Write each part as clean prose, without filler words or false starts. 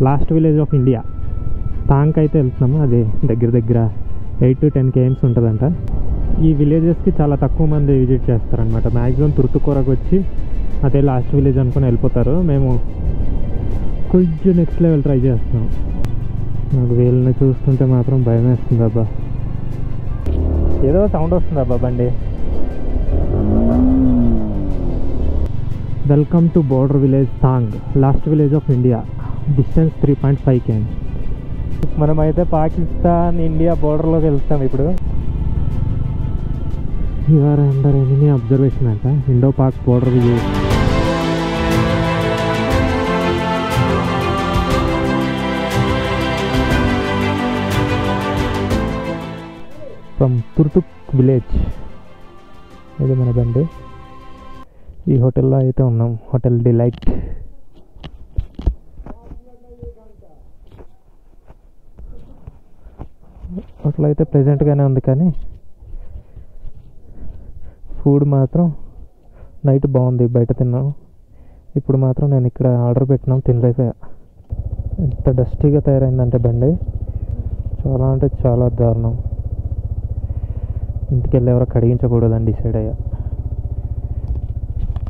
Last village of India తాంక్ అయితే వెళ్తున్నాము. అది దగ్గర దగ్గర 8 to 10 km ఉంటుందంట. ఈ విలేజెస్కి చాలా తక్కువ మంది విజిట్ చేస్తారనమాట. మ్యాక్సిమం తుర్తుకూరకు వచ్చి అదే లాస్ట్ విలేజ్ అనుకుని వెళ్ళిపోతారు. మేము కొంచెం నెక్స్ట్ లెవెల్ ట్రై చేస్తున్నాం. నాకు వీళ్ళని చూస్తుంటే మాత్రం భయం వేస్తుంది అబ్బా. ఏదో సౌండ్ వస్తుంది అబ్బా బండి. Welcome to border village తాంగ్, last village of India. Distance 3.5 km. మనమైతే పాకిస్తాన్ ఇండియా బోర్డర్లోకి వెళ్తాం ఇప్పుడు. యూఆర్ అండర్ ఎనిమీ అబ్జర్వేషన్ అంట. Indo Pak border village. From Turtuk village. ఇది మన బండి. ఈ హోటల్లో అయితే ఉన్నాం, హోటల్ డిలైట్. హోటల్ అయితే ప్లెజెంట్గానే ఉంది, కానీ ఫుడ్ మాత్రం నైట్ బాగుంది. బయట తిన్నాం. ఇప్పుడు మాత్రం నేను ఇక్కడ ఆర్డర్ పెట్టినాం, తినలేకపోయా. ఎంత డస్టీగా తయారైందంటే బండి, చాలా అంటే చాలా దారుణం. ఇంటికి వెళ్ళి ఎవరో కడిగించకూడదని డిసైడ్ అయ్యా.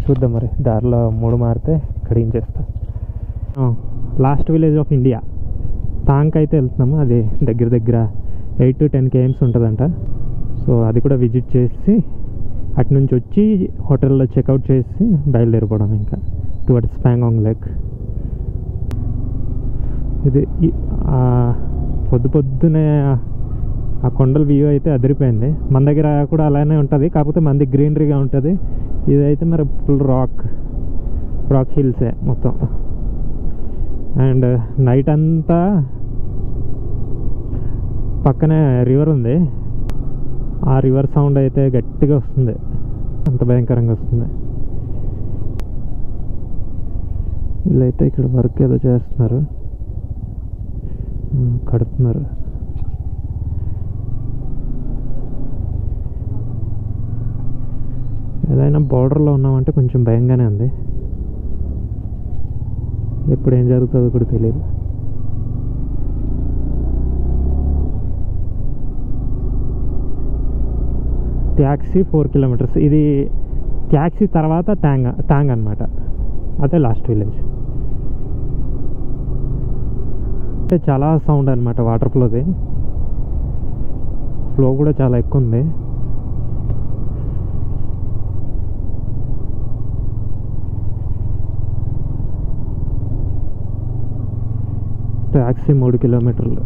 చూద్దాం మరి, దారిలో 3 మారితే కడిగించేస్తా. లాస్ట్ విలేజ్ ఆఫ్ ఇండియా తాంక్ అయితే వెళ్తున్నాము. అది దగ్గర దగ్గర 8 to 10 km ఉంటుందంట. సో అది కూడా విజిట్ చేసి అటు నుంచి వచ్చి హోటల్లో చెక్అవుట్ చేసి బయలుదేరిపోవడం ఇంకా టువర్డ్స్ ప్యాంగాంగ్ లేక్. ఇది పొద్దున్నే ఆ కొండల వ్యూ అయితే అదిరిపోయింది. మన దగ్గర కూడా అలానే ఉంటుంది, కాకపోతే మనది గ్రీనరీగా ఉంటుంది. ఇదైతే మరి ఫుల్ రాక్ హిల్సే మొత్తం. అండ్ నైట్ అంతా పక్కనే రివర్ ఉంది. ఆ రివర్ సౌండ్ అయితే గట్టిగా వస్తుంది, అంత భయంకరంగా వస్తుంది. వీళ్ళైతే ఇక్కడ వర్క్ ఏదో చేస్తున్నారు, కడుతున్నారు. ఏదైనా బార్డర్లో ఉన్నామంటే కొంచెం భయంగానే ఉంది. ఎప్పుడు ఏం జరుగుతుందో కూడా తెలియదు. Taxi 4 kilometers. ఇది ట్యాక్సీ తర్వాత తాంగ్ అనమాట. అదే లాస్ట్ విలేజ్. అంటే చాలా సౌండ్ అనమాట వాటర్ ఫ్లోది. ఫ్లో కూడా చాలా ఎక్కువ ఉంది. Taxi 3 kilometers.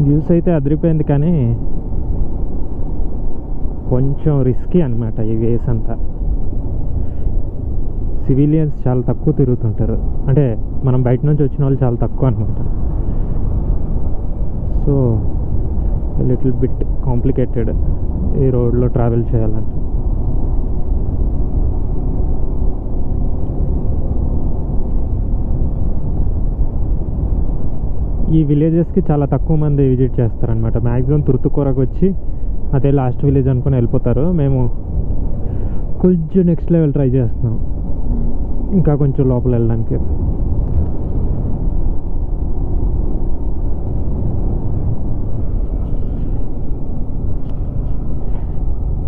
వ్యూస్ అయితే అదిరిపోయింది, కానీ కొంచెం రిస్కీ అనమాట ఈ వేస్ అంతా. సివిలియన్స్ చాలా తక్కువ తిరుగుతుంటారు, అంటే మనం బయట నుంచి వచ్చిన వాళ్ళు చాలా తక్కువ అనమాట. సో లిటిల్ బిట్ కాంప్లికేటెడ్ ఈ రోడ్లో ట్రావెల్ చేయాలంటే. ఈ విలేజెస్కి చాలా తక్కువ మంది విజిట్ చేస్తారనమాట. మ్యాక్సిమం తుర్తుకూరకు వచ్చి అదే లాస్ట్ విలేజ్ అనుకుని వెళ్ళిపోతారు. మేము కొంచెం నెక్స్ట్ లెవెల్ ట్రై చేస్తున్నాం, ఇంకా కొంచెం లోపల వెళ్ళడానికి.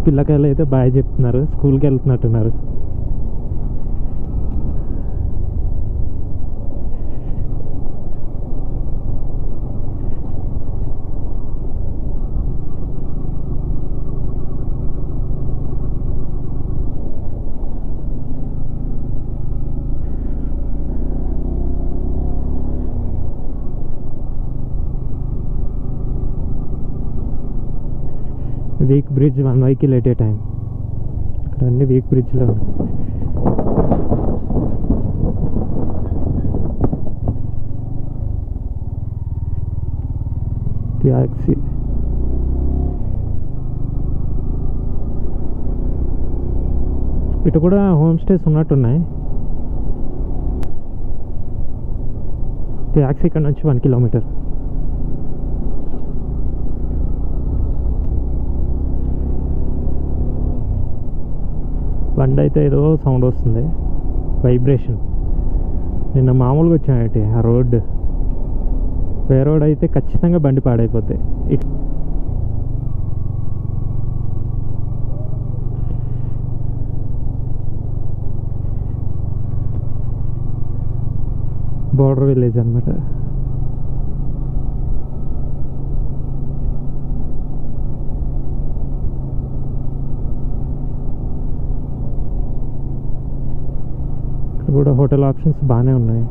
పిల్లకాయలు అయితే బాయ్ చెప్తున్నారు, స్కూల్కి వెళ్తున్నట్టున్నారు. Weak bridge 1 vehicle at a time. ఇక్కడ అన్ని వీక్ బ్రిడ్జ్లో ట్యాక్సీ. ఇటు కూడా హోమ్ స్టేస్ ఉన్నట్టున్నాయి. ట్యాక్సీ ఇక్కడ నుంచి 1 kilometer. బండి అయితే ఏదో సౌండ్ వస్తుంది, వైబ్రేషన్. నిన్న మామూలుగా వచ్చానంటే ఆ రోడ్డు వేరే రోడ్ అయితే ఖచ్చితంగా బండి పాడైపోద్ది. బోర్డర్ విలేజ్ అనమాట. ఇక్కడ కూడా హోటల్ ఆప్షన్స్ బాగానే ఉన్నాయి.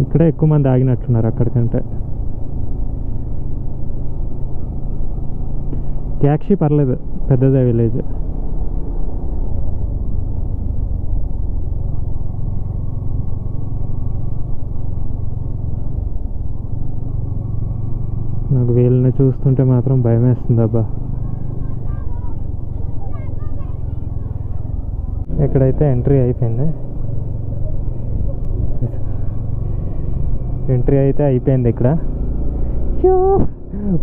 ఇక్కడే ఎక్కువ మంది ఆగినట్టున్నారు అక్కడికంటే. ట్యాక్సీ పర్లేదు, పెద్దదే విలేజ్. నాకు వీళ్ళని చూస్తుంటే మాత్రం భయం వేస్తుంది అబ్బా. ఇక్కడైతే ఎంట్రీ అయిపోయింది. ఇక్కడ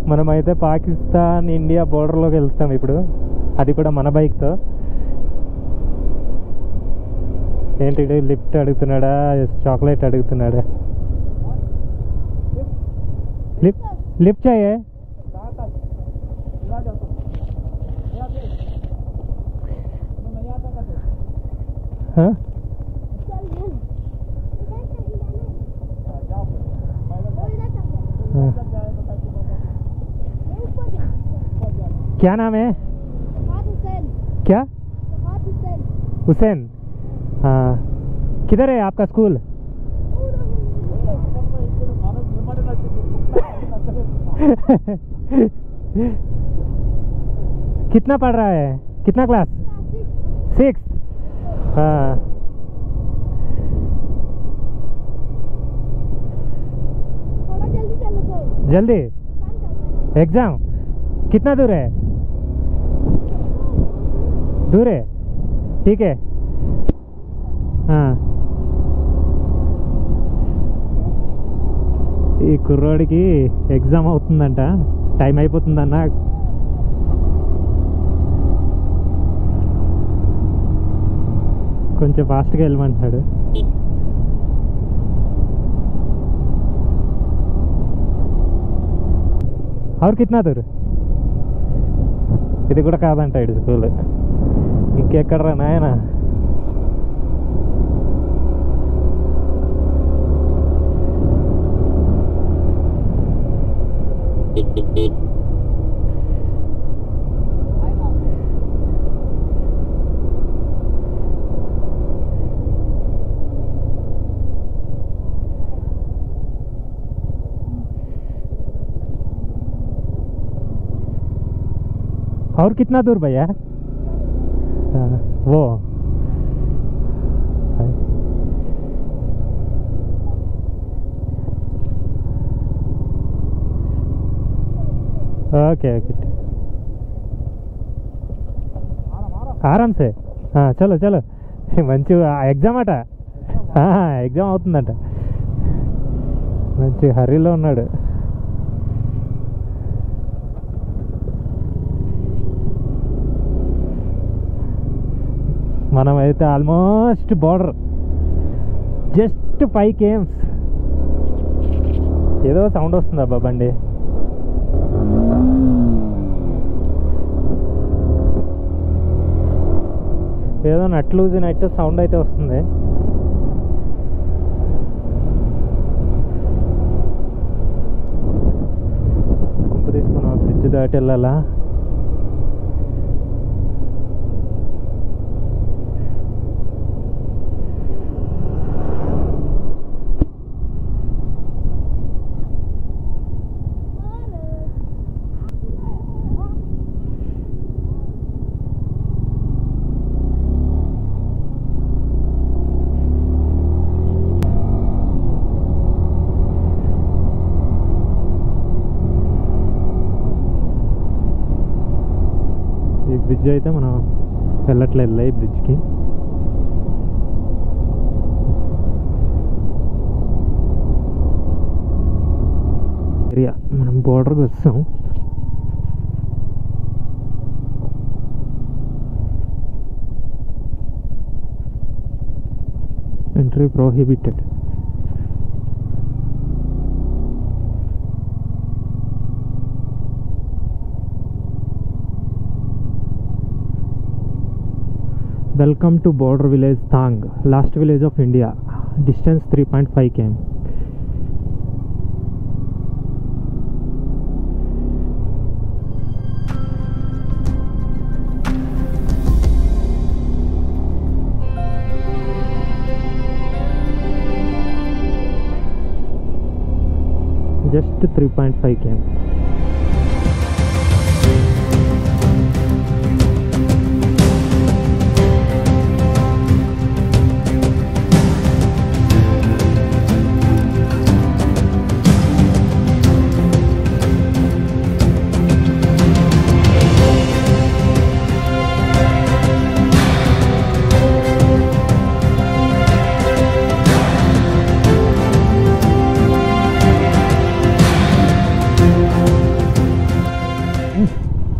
మనమైతే పాకిస్తాన్ ఇండియా బోర్డర్లోకి వెళ్తాం ఇప్పుడు, అది కూడా మన బైక్తో. ఏంటి లిఫ్ట్ అడుగుతున్నాడా, చాక్లెట్ అడుగుతున్నాడా? लिफ्ट चाहिए? हाँ क्या नाम है? क्या? हुसैन। हाँ, किधर है आपका स्कूल? कितना पढ़ रहा है? कितना क्लास? 6। हाँ, जल्दी एग्जाम कितना दूर है? दूर है, ठीक है। हाँ, ఈ కుర్రోడికి ఎగ్జామ్ అవుతుందంట, టైం అయిపోతుందన్న. కొంచెం ఫాస్ట్గా వెళ్ళమంటున్నాడు. और कितना दूर? ఇది కూడా కాదంట ఇటు స్కూల్. ఇంకెక్కడరా నాయన? और कितना दूर भैया? वो ओके ओके, आराम से. चलो चलो, మంచి ఎగ్జామ్ అట. ఎగ్జామ్ అవుతుందంట. మంచి హరీలో ఉన్నాడు. మనమైతే ఆల్మోస్ట్ బోర్డర్, జస్ట్ 5 km. ఏదో సౌండ్ వస్తుంది అబ్బా బండి. ఏదో నట్ లూజ్ అయినట్టు సౌండ్ అయితే వస్తుంది. పంపు తీసుకున్నాం, బ్రిడ్జ్ దాటి వెళ్ళాలా? బ్రిడ్జ్ అయితే మనం వెళ్ళట్లేదు ఈ బ్రిడ్జ్కి. ఏరియా మనం బోర్డర్కి వస్తాం. Entry prohibited. Welcome to border village Thang, last village of India. Distance 3.5 km. Just 3.5 km.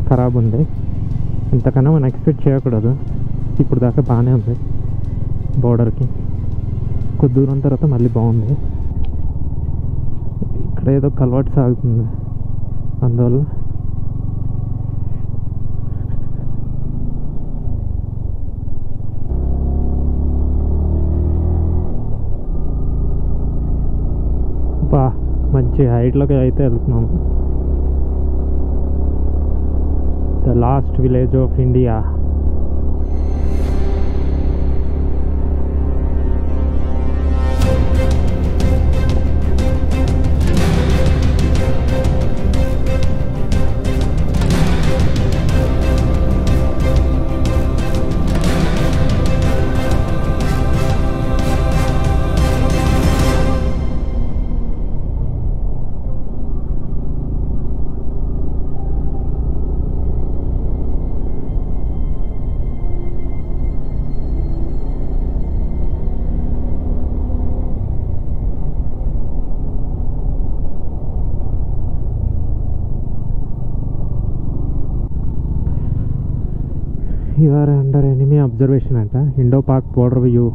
ఖరాబ్ ఉంది. ఇంతకన్నా మనం ఎక్స్పెక్ట్ చేయకూడదు. ఇప్పుడు దాకా బాగానే ఉంది. బోర్డర్కి కొద్ది దూరం తర్వాత మళ్ళీ బాగుంది. ఇక్కడ ఏదో కలవాటు సాగుతుంది, అందువల్ల మంచి హైట్లోకి అయితే వెళ్తున్నాము. The last village of India. You are under enemy observation anta. Indo-Pak border view.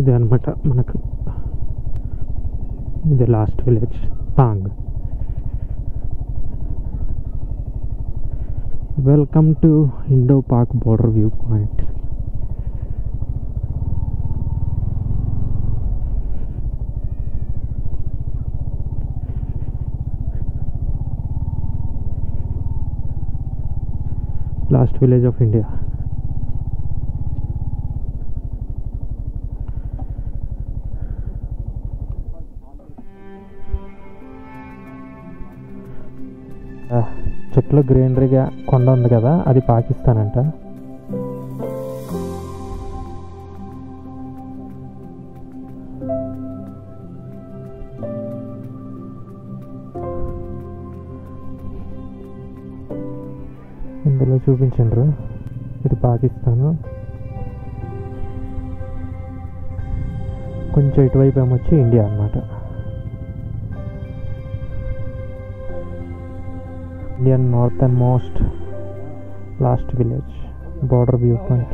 ఇది అనమాట మనకు ఇది last village Thang. Welcome to Indo Pak border view point. Last village of India. చెట్లు గ్రీనరీగా కొండ ఉంది కదా, అది పాకిస్తాన్ అంట. ఇందులో చూపించండ్రు, ఇది పాకిస్తాను. కొంచెం ఇటువైపు ఏమొచ్చి ఇండియా అన్నమాట. Indian northernmost last village border viewpoint.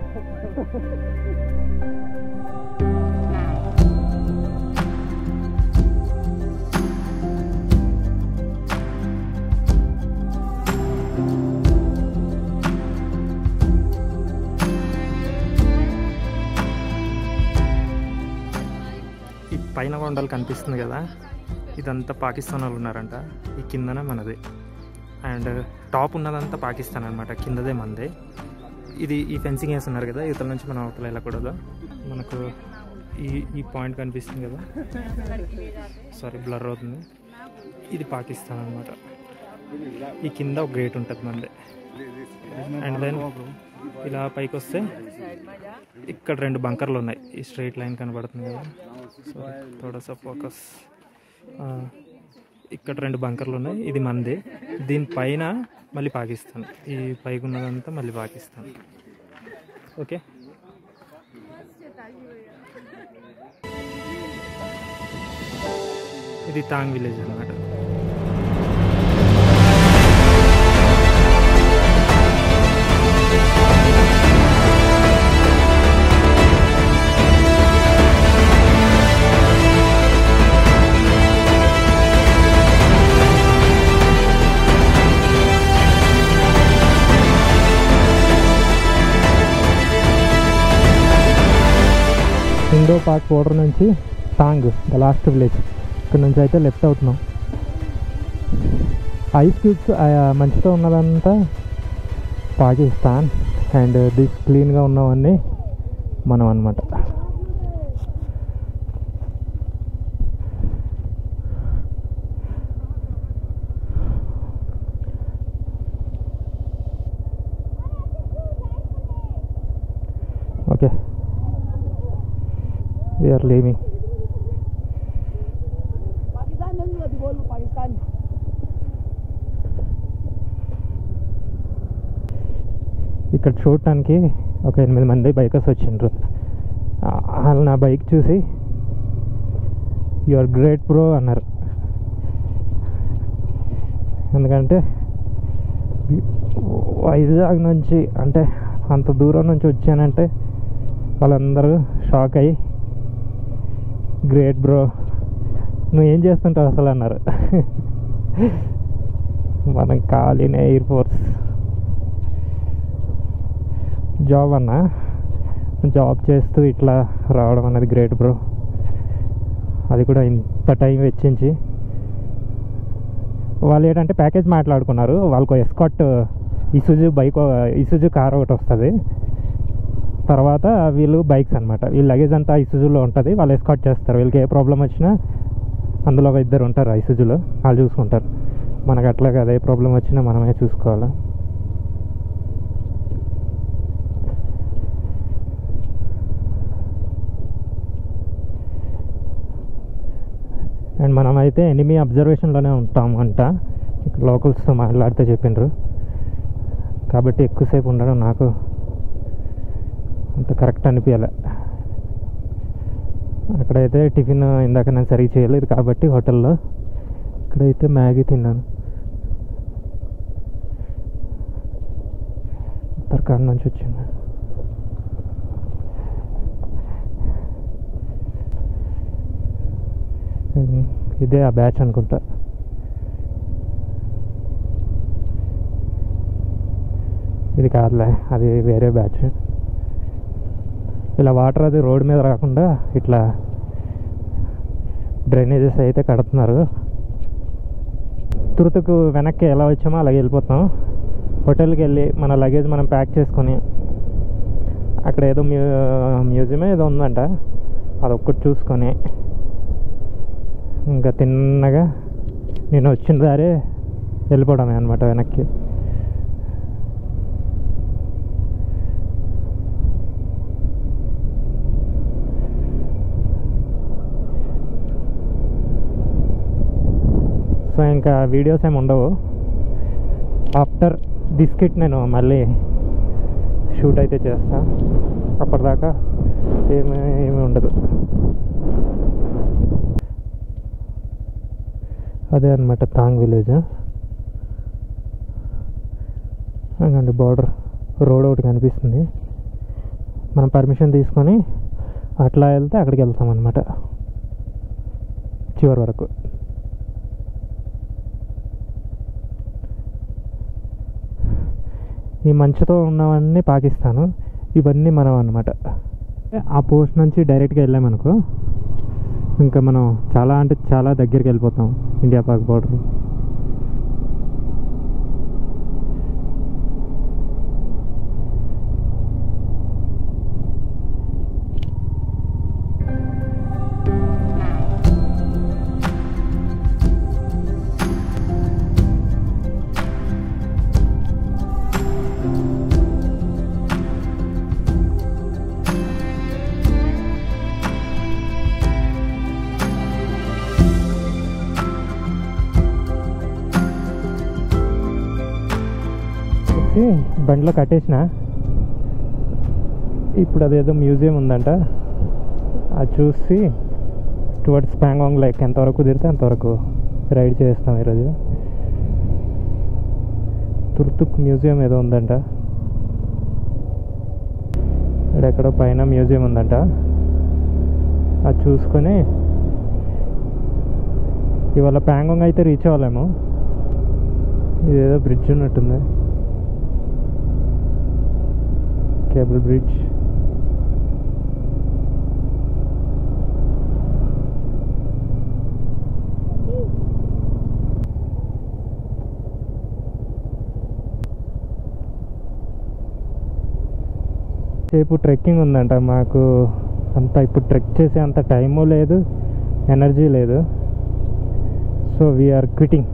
ఈ పైన కొండలు కనిపిస్తుంది కదా, ఇదంతా పాకిస్తాన్ వాళ్ళు ఉన్నారంట. ఈ కిందనే మనది. అండ్ టాప్ ఉన్నదంతా పాకిస్తాన్ అనమాట, కిందదే మందే. ఇది ఈ ఫెన్సింగ్ వేస్తున్నారు కదా, ఇవతల నుంచి మనం అవతల వెళ్ళకూడదు. మనకు ఈ పాయింట్ కనిపిస్తుంది కదా, సారీ బ్లర్ అవుతుంది, ఇది పాకిస్తాన్ అనమాట. ఈ కింద ఒక గేట్ ఉంటుంది మందే. అండ్ దెన్ ఇలా పైకి వస్తే ఇక్కడ 2 బంకర్లు ఉన్నాయి. ఈ స్ట్రైట్ లైన్ కనబడుతుంది కదా, సారీ థోడా సా ఫోకస్. ఇక్కడ 2 బంకర్లు ఉన్నాయి. ఇది మనది. దీనిపైన మళ్ళీ పాకిస్తాన్. ఈ పైకి ఉన్నదంతా మళ్ళీ పాకిస్తాన్. ఓకే, ఇది తాంగ్ విలేజ్ అన్నమాట. ఇండో పాక్ బోర్డర్ నుంచి తాంగ్ ద లాస్ట్ విలేజ్. ఇక్కడ నుంచి అయితే లెఫ్ట్ అవుతున్నాం. ఐస్ క్యూబ్స్ మంచితో ఉన్నదంతా పాకిస్తాన్ అండ్ దిస్ క్లీన్గా ఉన్నవన్నీ మనం అన్నమాట. Okay, we are leaving. Pakistan. ఇక్కడ చూడటానికి ఒక 8 మంది బైకర్స్ వచ్చిండ్రు. వాళ్ళు నా బైక్ చూసి యు ఆర్ గ్రేట్ బ్రో అన్నారు. ఎందుకంటే వైజాగ్ నుంచి అంటే అంత దూరం నుంచి వచ్చానంటే వాళ్ళందరూ షాక్ అయ్యి గ్రేట్ బ్రో నువ్వేం చేస్తుంటావు అసలు అన్నారు. మనం కాలిన ఎయిర్ ఫోర్స్ జాబ్ అన్నా, జాబ్ చేస్తూ ఇట్లా రావడం అన్నది గ్రేట్ బ్రో. అది కూడా ఇంత టైం వెచ్చించి. వాళ్ళు ఏంటంటే ప్యాకేజ్ మాట్లాడుకున్నారు. వాళ్ళకు ఎస్కాట్ ఇసుజు కార్ ఒకటి వస్తుంది. తర్వాత వీళ్ళు బైక్స్ అనమాట. వీళ్ళ లగేజ్ అంతా ఇసుజులో ఉంటుంది. వాళ్ళు ఎస్కాట్ చేస్తారు. వీళ్ళకి ఏ ప్రాబ్లం వచ్చినా అందులో ఒక 2 ఉంటారు ఇసుజులో, వాళ్ళు చూసుకుంటారు. మనకు అట్లా కదా, ఏ ప్రాబ్లం వచ్చినా మనమే చూసుకోవాలి. అండ్ మనమైతే ఎనిమీ అబ్జర్వేషన్లోనే ఉంటాము అంట. లోకల్స్తో మాట్లాడితే చెప్పిండ్రు. కాబట్టి ఎక్కువసేపు ఉండడం నాకు అంత కరెక్ట్ అనిపించాలి. అక్కడైతే టిఫిన్ ఇందాక నేను సరిగ్గా చేయలేదు కాబట్టి హోటల్లో, ఇక్కడైతే మ్యాగీ తిన్నాను. ఉత్తరాఖండ్ నుంచి వచ్చింది. ఇదే ఆ బ్యాచ్ అనుకుంటా. ఇది కాదులే, అది వేరే బ్యాచ్. ఇలా వాటర్ అది రోడ్ మీద రాకుండా ఇట్లా డ్రైనేజెస్ అయితే కడుతున్నారు. తురుతుకు వెనక్కి ఎలా వచ్చామో అలాగే వెళ్ళిపోతాం. హోటల్కి వెళ్ళి మన లగేజ్ మనం ప్యాక్ చేసుకొని అక్కడ ఏదో మ్యూజియమే ఏదో ఉందంట, అదొక్కటి చూసుకొని ఇంకా తిన్నగా నేను వచ్చిన దారే వెళ్ళిపోవడమే అనమాట వెనక్కి. సో ఇంకా వీడియోస్ ఏమి ఉండవు. ఆఫ్టర్ దిస్ కిట్ నేను మళ్ళీ షూట్ అయితే చేస్తా. అప్పటిదాకా ఏమీ ఉండదు. అదే అనమాట తాంగ్ విలేజ్. అండి బార్డర్ రోడ్ ఒకటి కనిపిస్తుంది. మనం పర్మిషన్ తీసుకొని అట్లా వెళ్తే అక్కడికి వెళ్తాం అనమాట చివరి వరకు. ఈ మంచుతో ఉన్నవన్నీ పాకిస్తాను, ఇవన్నీ మనం అన్నమాట. ఆ పోస్ట్ నుంచి డైరెక్ట్గా వెళ్ళామనుకో ఇంకా మనం చాలా అంటే చాలా దగ్గరికి వెళ్ళిపోతాం ఇండియా పాక్ బార్డర్. తీసి బండిలో కట్టేసిన. ఇప్పుడు అదేదో మ్యూజియం ఉందంట, అది చూసి టువర్డ్స్ ప్యాంగాంగ్ లేక్ ఎంతవరకు కుదిరితే అంతవరకు రైడ్ చేస్తాం ఈరోజు. తుర్తుక్ మ్యూజియం ఏదో ఉందంట, ఇక్కడెక్కడో పైన మ్యూజియం ఉందంట, అది చూసుకొని ఇవాళ ప్యాంగాంగ్ అయితే రీచ్ అవ్వలేము. ఇదేదో బ్రిడ్జ్ ఉన్నట్టుంది, కేబుల్ బ్రిడ్జ్. సేపు ట్రెక్కింగ్ ఉందంట, మాకు అంత ఇప్పుడు ట్రెక్ చేసే అంత టైము లేదు, ఎనర్జీ లేదు. So we're quitting.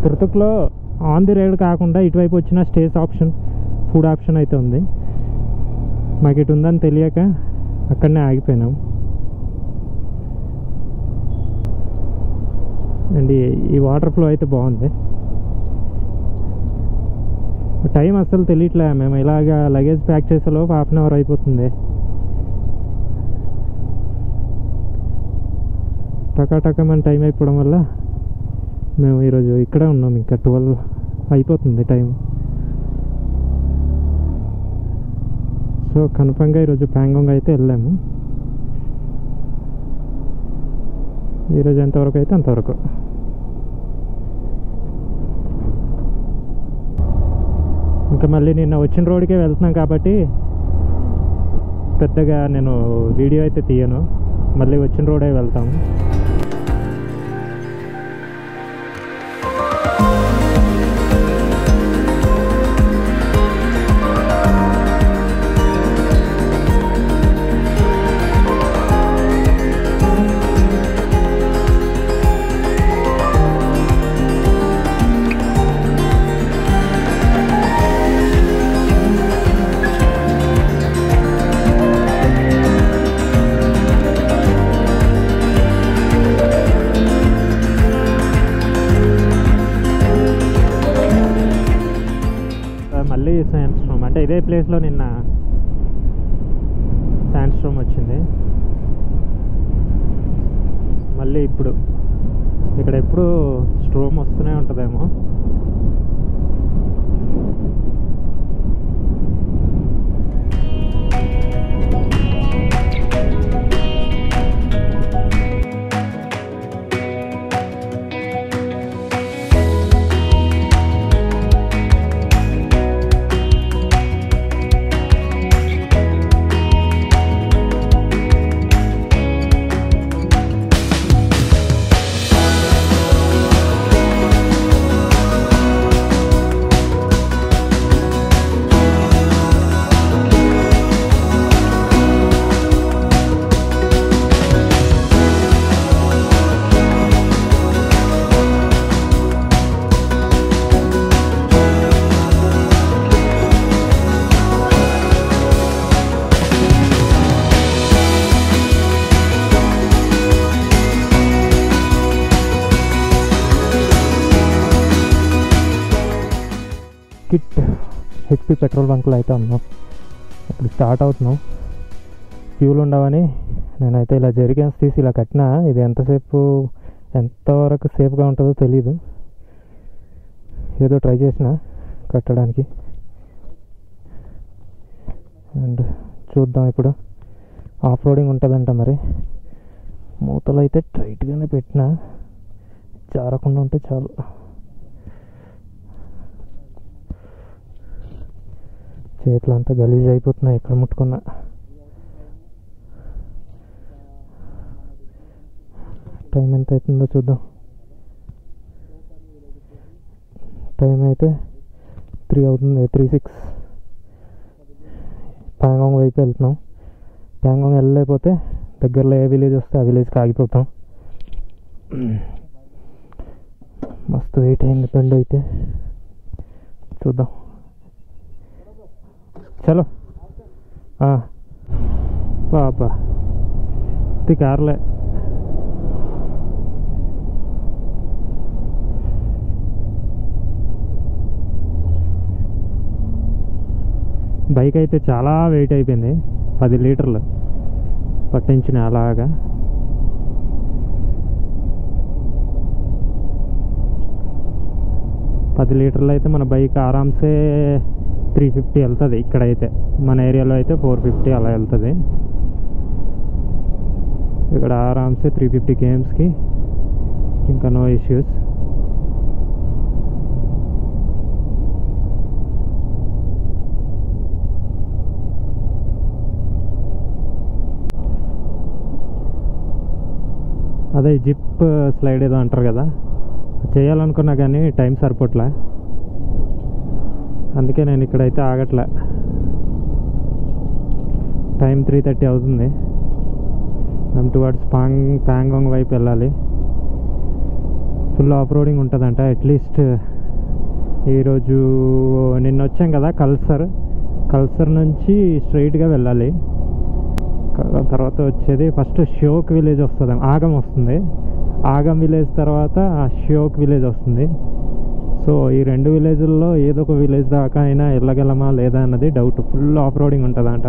తుర్తుక్లో ఆన్ ది రైడ్ కాకుండా ఇటువైపు వచ్చిన స్టేస్ ఆప్షన్, ఫుడ్ ఆప్షన్ అయితే ఉంది. మాకు ఇటు ఉందని తెలియక అక్కడనే ఆగిపోయినాం. అండ్ ఈ వాటర్ ఫ్లో అయితే బాగుంది. టైం అస్సలు తెలియట్లే, మేము ఇలాగా లగేజ్ ప్యాక్ చేసేలోపు 1/2 అవర్ అయిపోతుంది. టకాటకమని టైం అయిపోవడం వల్ల మేము ఈరోజు ఇక్కడే ఉన్నాం. ఇంకా 12 అయిపోతుంది టైం. సో కన్ఫర్మ్గా ఈరోజు ప్యాంగాంగ్ అయితే వెళ్ళాము. ఈరోజు ఎంతవరకు అయితే అంతవరకు. ఇంకా మళ్ళీ నిన్న వచ్చిన రోడ్కే వెళ్తున్నాం కాబట్టి పెద్దగా నేను వీడియో అయితే తీయను, మళ్ళీ వచ్చిన రోడే వెళ్తాము. మళ్ళీ శాండ్ స్ట్రోమ్, అంటే ఇదే ప్లేస్లో నిన్న శాండ్ స్ట్రోమ్ వచ్చింది. మళ్ళీ ఇప్పుడు ఇక్కడ ఎప్పుడు స్ట్రోమ్ వస్తూనే ఉంటుందేమో. కిట్ హెచ్పి పెట్రోల్ బంక్లో అయితే ఉన్నాం. ఇప్పుడు స్టార్ట్ అవుతున్నాం. ఫ్యూల్ ఉండవని నేనైతే ఇలా జెరికెన్స్ తీసి ఇలా కట్టినా. ఇది ఎంతవరకు సేఫ్గా ఉంటుందో తెలీదు. ఏదో ట్రై చేసిన కట్టడానికి. అండ్ చూద్దాం ఇప్పుడు. ఆఫ్ రోడింగ్ ఉంటుందంట మరి. మూతలు అయితే టైట్గానే పెట్టినా, జారకుండా ఉంటే చాలు. చేతులు అంతా గలీజ్ అయిపోతున్నాయి ఎక్కడ ముట్టుకున్నా. టైం ఎంత అవుతుందో చూద్దాం. టైం అయితే 3 అవుతుంది, 3:06. ప్యాంగాంగ్ వైపు వెళ్తున్నాం. ప్యాంగాంగ్ వెళ్ళలేకపోతే దగ్గరలో ఏ విలేజ్ వస్తే ఆ విలేజ్కి ఆగిపోతాం. మస్తు వెయిట్ అయింది బండి అయితే. చూద్దాం. చలో పాపా కార్లే బైక్ అయితే చాలా వెయిట్ అయిపోయింది, 10 లీటర్లు పట్టించిన అలాగా. పది లీటర్లు అయితే మన బైక్ ఆరామ్సే 350 వెళ్తుంది. ఇక్కడైతే మన ఏరియాలో అయితే 450 అలా వెళ్తుంది. ఇక్కడ ఆరామ్సే 350 kmsకి ఇంకా నో ఇష్యూస్. అదే జిప్ స్లైడ్ ఏదో అంటారు కదా, చేయాలనుకున్నా కానీ టైం సరిపోట్లే, అందుకే నేను ఇక్కడైతే ఆగట్లే. టైం 3:30 అవుతుంది. మేము టువర్డ్స్ ప్యాంగాంగ్ వైపు వెళ్ళాలి. ఫుల్ ఆఫ్ రోడింగ్ ఉంటుందంట. అట్లీస్ట్ ఈరోజు నిన్న వచ్చాం కదా కల్సర్ నుంచి స్ట్రైట్గా వెళ్ళాలి. తర్వాత వచ్చేది ఫస్ట్ షోక్ విలేజ్ వస్తుంది, ఆగం వస్తుంది. ఆగం విలేజ్ తర్వాత షోక్ విలేజ్ వస్తుంది. సో ఈ 2 విలేజ్ల్లో ఏదో ఒక విలేజ్ దాకా అయినా వెళ్ళగలమా లేదా అన్నది డౌట్. ఫుల్ ఆఫ్ రోడింగ్ ఉంటుందంట.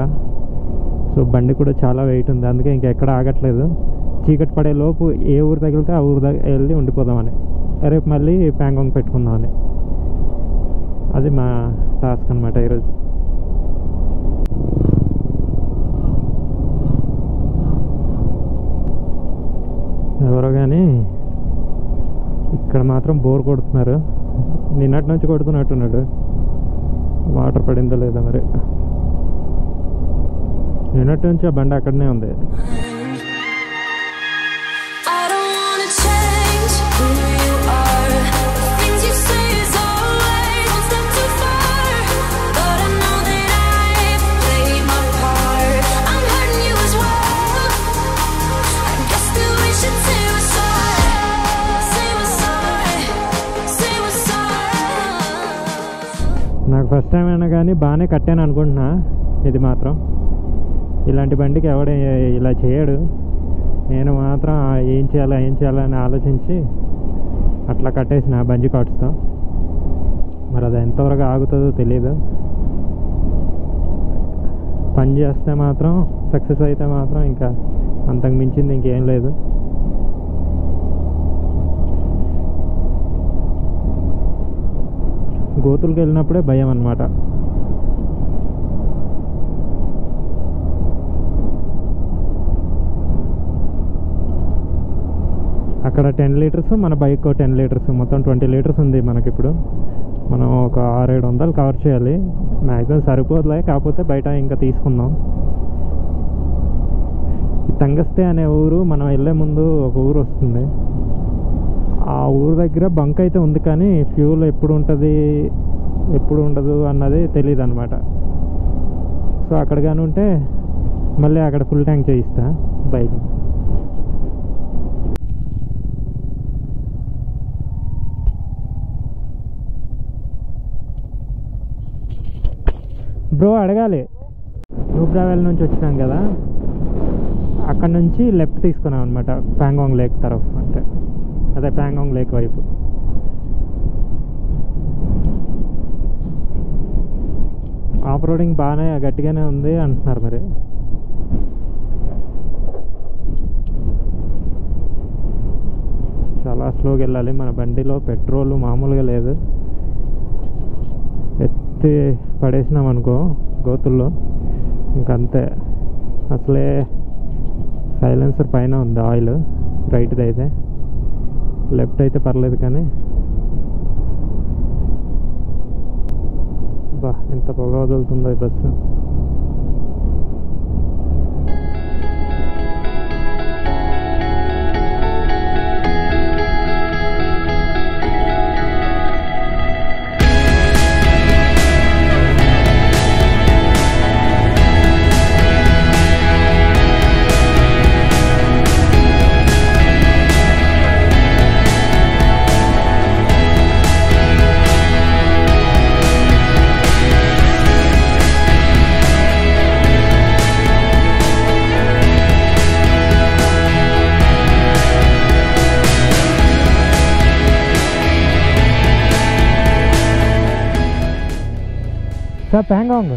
సో బండి కూడా చాలా వెయిట్ ఉంది, అందుకే ఇంకెక్కడ ఆగట్లేదు. చీకటి పడే లోపు ఏ ఊరు తగిలితే ఆ ఊరు వెళ్ళి ఉండిపోదామని, రేపు మళ్ళీ ప్యాంగాంగ్ పెట్టుకుందామని. అది మా టాస్క్ అనమాట ఈరోజు. ఎవరో కానీ ఇక్కడ మాత్రం బోర్ కొడుతున్నారు. నిన్నటి నుంచి కొడుతున్నట్టున్నాడు. వాటర్ పడిందో లేదా మరి. నిన్నటి నుంచి ఆ బండి అక్కడనే ఉంది. నాకు ఫస్ట్ టైం అయినా కానీ బాగానే కట్టాను అనుకుంటున్నా. ఇది మాత్రం ఇలాంటి బండికి ఎవడ ఇలా చేయడు. నేను మాత్రం ఏం చేయాలని ఆలోచించి అట్లా కట్టేసిన బంజీ కార్డ్స్తో. మరి అది ఎంతవరకు ఆగుతుందో తెలియదు. పని చేస్తే మాత్రం, సక్సెస్ అయితే మాత్రం ఇంకా అంతకు మించింది ఇంకేం లేదు. గోతులకు వెళ్ళినప్పుడే భయం అన్నమాట. అక్కడ 10 లీటర్స్, మన బైక్ 10 లీటర్స్, మొత్తం 20 లీటర్స్ ఉంది మనకిప్పుడు. మనం ఒక 600-700 కవర్ చేయాలి. మ్యాక్సిమం సరిపోదులే, కాకపోతే బయట ఇంకా తీసుకుందాం. తంగస్తే అనే ఊరు మనం వెళ్ళే ముందు ఒక ఊరు వస్తుంది. ఆ ఊరు దగ్గర బంక్ అయితే ఉంది, కానీ ఫ్యూల్ ఎప్పుడు ఉంటుంది ఎప్పుడు ఉండదు అన్నది తెలియదు అనమాట. సో అక్కడ కానీ ఉంటే మళ్ళీ అక్కడ ఫుల్ ట్యాంక్ చేయిస్తా బైక్. బ్రో అడగాలి, నూబ్రావెల్ నుంచి వచ్చినాం కదా, అక్కడ నుంచి లెఫ్ట్ తీసుకున్నాం అనమాట ప్యాంగాంగ్ లేక్ తరఫు. అంటే అదే ప్యాంగాంగ్ లేక్ వైపు. ఆఫ్ రోడింగ్ బాగానే గట్టిగానే ఉంది అంటున్నారు మరి. చాలా స్లోగా వెళ్ళాలి. మన బండిలో పెట్రోల్ మామూలుగా లేదు. ఎత్తి పడేసినాం అనుకో గోతుల్లో ఇంకంతే. అసలే సైలెన్సర్ పైన ఉంది ఆయిల్, రైట్ది అయితే. లెఫ్ట్ అయితే పర్లేదు, కానీ బా ఎంత పొగ వదులుతుందో ఈ బస్సు. Sa Pangong.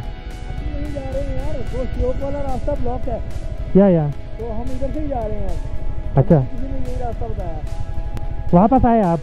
वो श्लोक वाला रास्ता ब्लॉक है, या तो हम इधर से ही जा रहे हैं। अच्छा, किसी ने यही रास्ता बताया। वापस आए आप?